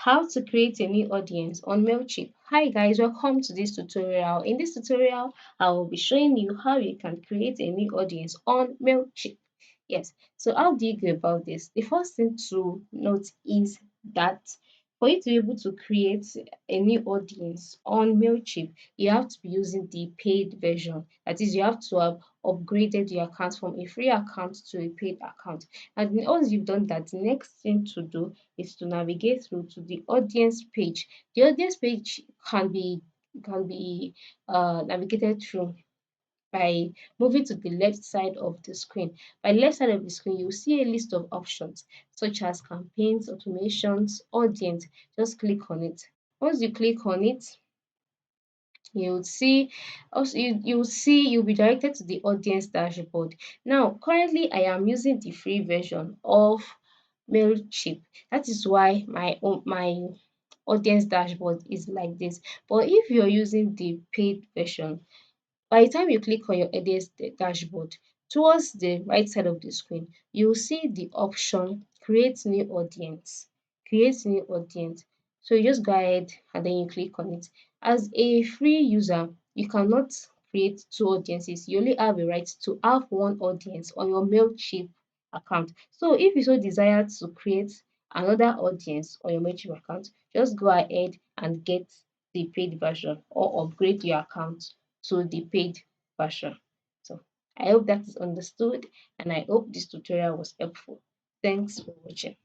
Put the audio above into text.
How to create a new audience on MailChimp. Hi guys, welcome to this tutorial. In this tutorial, I will be showing you how you can create a new audience on MailChimp. Yes, so how do you go about this? The first thing to note is that for you to be able to create a new audience on MailChimp, you have to be using the paid version. That is, you have to have upgraded your account from a free account to a paid account. And once you've done that, the next thing to do is to navigate through to the audience page. The audience page can be navigated through by moving to the left side of the screen. By the left side of the screen, you'll see a list of options such as campaigns, automations, audience. Just click on it. Once you click on it, you'll see you'll be directed to the audience dashboard. Now, currently I am using the free version of MailChimp. That is why my audience dashboard is like this. But if you're using the paid version, by the time you click on your audience dashboard, towards the right side of the screen, you'll see the option create new audience. Create new audience. So you just go ahead and then you click on it. As a free user, you cannot create two audiences. You only have a right to have one audience on your MailChimp account. So if you so desire to create another audience on your MailChimp account, just go ahead and get the paid version or upgrade your account to the paid version. So I hope that is understood and I hope this tutorial was helpful. Thanks for watching.